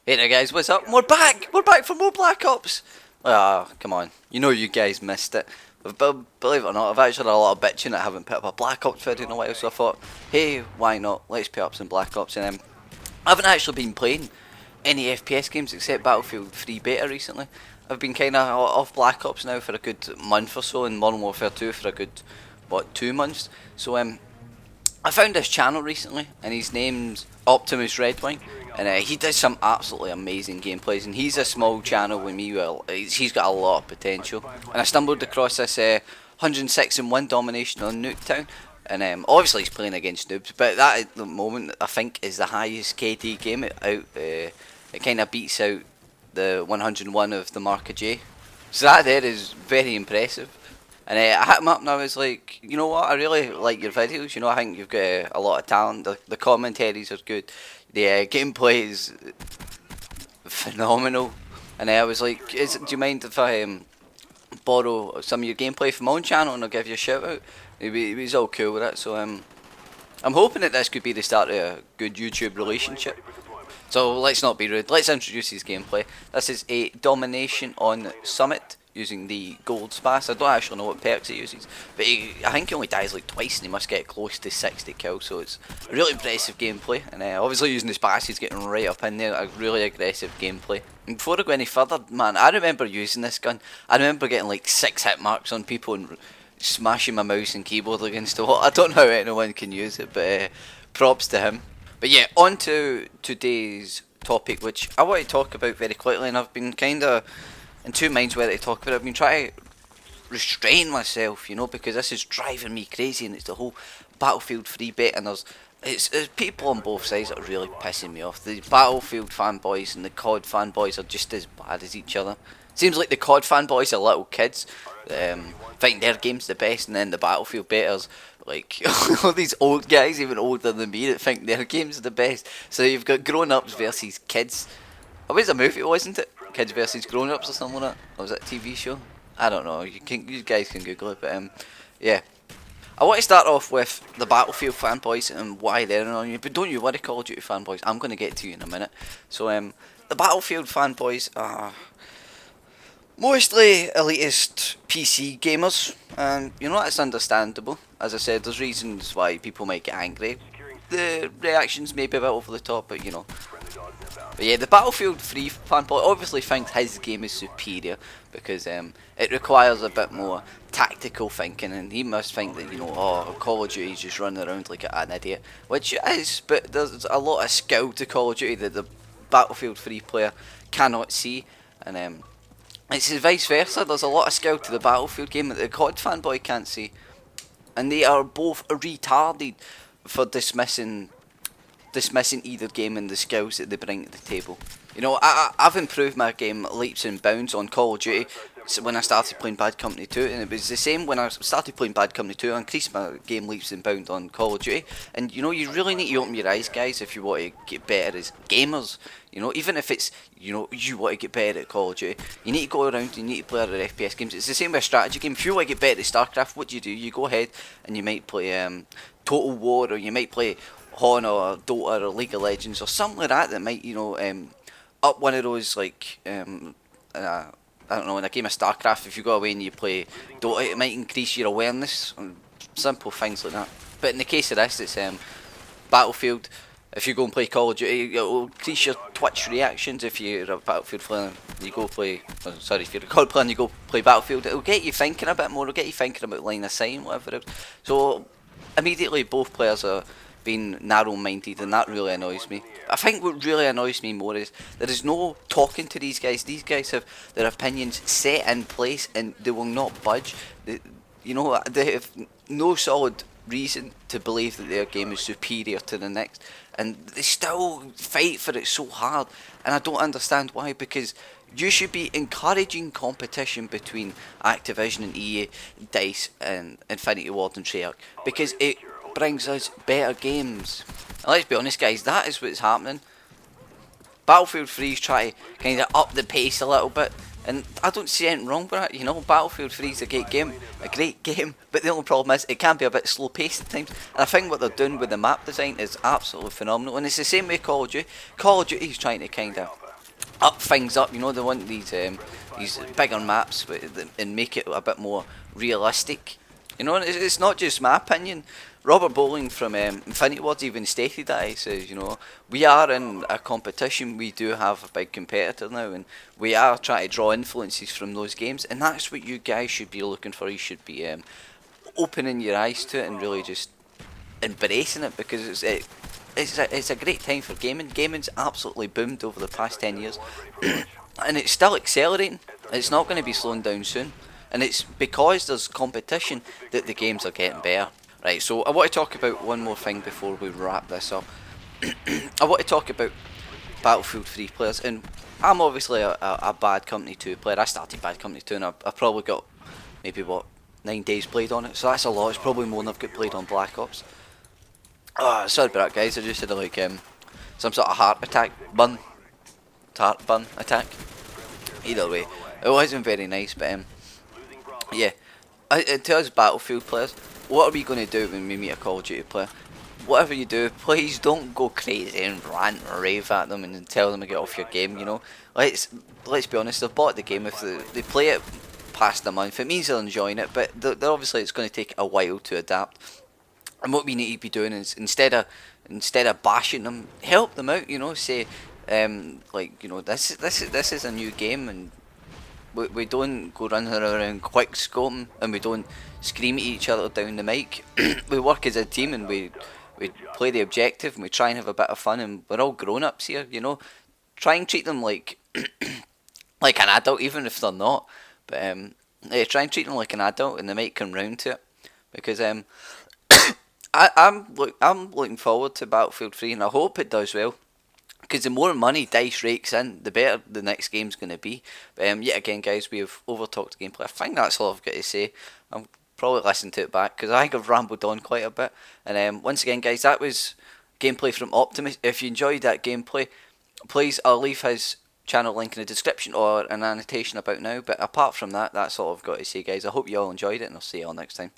Hey there guys, what's up? We're back! We're back for more Black Ops! Ah, come on. You know you guys missed it. Believe it or not, I've actually had a lot of bitching that I haven't put up a Black Ops video in a while, so I thought, hey, why not? Let's put up some Black Ops. And I haven't actually been playing any FPS games except Battlefield 3 Beta recently. I've been kind of off Black Ops now for a good month or so, and Modern Warfare 2 for a good, 2 months. So I found this channel recently, and his name's OptimusRedWing, and he does some absolutely amazing gameplays, and he's a small channel with me, well, he's got a lot of potential, and I stumbled across this 106 and 1 domination on Nuketown, and obviously he's playing against noobs, but that at the moment I think is the highest KD game it kind of beats out the 101 of the Mark of J, so that there is very impressive. And I hit him up and I was like, you know what, I really like your videos, you know, I think you've got a lot of talent, the commentaries are good, the gameplay is phenomenal, and I was like, do you mind if I borrow some of your gameplay from my own channel and I'll give you a shout out? He was all cool with it, so I'm hoping that this could be the start of a good YouTube relationship. So let's not be rude, let's introduce his gameplay. This is a domination on Summit, using the gold spas. I don't actually know what perks he uses, but I think he only dies like twice and he must get close to 60 kills, so it's a really impressive gameplay, and obviously using the spas he's getting right up in there, a really aggressive gameplay. And before I go any further, man, I remember using this gun. I remember getting like 6 hit marks on people and smashing my mouse and keyboard against the wall. I don't know how anyone can use it, but props to him. But yeah, on to today's topic, which I want to talk about very quickly, and I've been kind of in two minds whether to talk about it. I've been trying to restrain myself, you know, because this is driving me crazy, and it's the whole Battlefield 3 bit, and there's people on both sides that are really pissing me off. The Battlefield fanboys and the COD fanboys are just as bad as each other. Seems like the COD fanboys are little kids, think their game's the best, and then the Battlefield betters, like all these old guys, even older than me, that think their game's the best. So you've got grown-ups versus kids. It was a movie, wasn't it? Kids versus grown-ups or something like that. Or was it a TV show? I don't know. You guys can Google it, but yeah. I want to start off with the Battlefield fanboys and why they're on you. But don't you worry, Call of Duty fanboys. I'm going to get to you in a minute. So the Battlefield fanboys are mostly elitist PC gamers, and you know that's understandable. As I said, there's reasons why people might get angry. The reactions may be a bit over the top, but you know. But yeah, the Battlefield 3 fanboy obviously thinks his game is superior because it requires a bit more tactical thinking, and he must think that, you know, oh, Call of Duty's just running around like an idiot, which it is, but there's a lot of skill to Call of Duty that the Battlefield 3 player cannot see, and it's vice versa. There's a lot of skill to the Battlefield game that the COD fanboy can't see, and they are both retarded for dismissing either game and the skills that they bring to the table. You know, I've improved my game leaps and bounds on Call of Duty when I started playing Bad Company 2, and it was the same when I started playing Bad Company 2. I increased my game leaps and bounds on Call of Duty, and you know, you really need to open your eyes, guys, if you want to get better as gamers. You know, even if it's, you know, you want to get better at Call of Duty, you need to go around, you need to play other FPS games. It's the same with a strategy game. If you want to get better at StarCraft, what do? You go ahead and you might play Total War, or you might play Honor or Dota or League of Legends or something like that might, you know, up one of those, like, I don't know, in a game of StarCraft, if you go away and you play Dota, it might increase your awareness, simple things like that. But in the case of this, it's Battlefield. If you go and play Call of Duty, it'll increase your Twitch reactions. If you're a Battlefield player, you go play, sorry, if you're a COD player and you go play Battlefield, it'll get you thinking a bit more, it'll get you thinking about line of sight, whatever it is. So, immediately both players are being narrow-minded, and that really annoys me. I think what really annoys me more is there is no talking to these guys. These guys have their opinions set in place and they will not budge. You know, they have no solid reason to believe that their game is superior to the next, and they still fight for it so hard, and I don't understand why, because you should be encouraging competition between Activision and EA, DICE and Infinity Ward and Treyarch, because it brings us better games. And let's be honest, guys, that is what's happening. Battlefield 3's trying to kind of up the pace a little bit, and I don't see anything wrong with that. You know, Battlefield 3 is a great game, but the only problem is it can be a bit slow paced at times, and I think what they're doing with the map design is absolutely phenomenal, and it's the same way Call of Duty. Call of Duty is trying to kind of up things up. You know, they want these bigger maps and make it a bit more realistic. You know, and it's not just my opinion. Robert Bowling from Infinity Ward's even stated that. He says, you know, we are in a competition. We do have a big competitor now, and we are trying to draw influences from those games. And that's what you guys should be looking for. You should be opening your eyes to it and really just embracing it, because it's a great time for gaming. Gaming's absolutely boomed over the past 10 years, and it's still accelerating. It's not going to be slowing down soon, and it's because there's competition that the games are getting better. Right, so I want to talk about one more thing before we wrap this up. I want to talk about Battlefield 3 players, and I'm obviously a Bad Company 2 player. I started Bad Company 2 and I probably got maybe, what, 9 days played on it, so that's a lot. It's probably more than I've got played on Black Ops. Sorry about that, guys. I just had like some sort of heart burn attack. Either way, it wasn't very nice, but yeah. To us Battlefield players, what are we going to do when we meet a Call of Duty player? Whatever you do, please don't go crazy and rant and rave at them and tell them to get off your game. You know, let's be honest. They've bought the game. If they play it past a month, it means they're enjoying it. But they're obviously, it's going to take a while to adapt. And what we need to be doing is instead of bashing them, help them out. You know, say like, you know, this is a new game, and we don't go running around quick scoping, and we don't scream at each other down the mic. We work as a team, and we play the objective, and we try and have a bit of fun, and we're all grown ups here. You know, try and treat them like like an adult, even if they're not. But yeah, try and treat them like an adult, and they might come round to it, because I'm looking forward to Battlefield 3, and I hope it does well. Because the more money DICE rakes in, the better the next game's going to be. But yet again, guys, we have over-talked the gameplay. I think that's all I've got to say. I'm probably listening to it back, because I think I've rambled on quite a bit. And once again, guys, that was gameplay from Optimus. If you enjoyed that gameplay, please, I'll leave his channel link in the description or an annotation about now. But apart from that, that's all I've got to say, guys. I hope you all enjoyed it, and I'll see you all next time.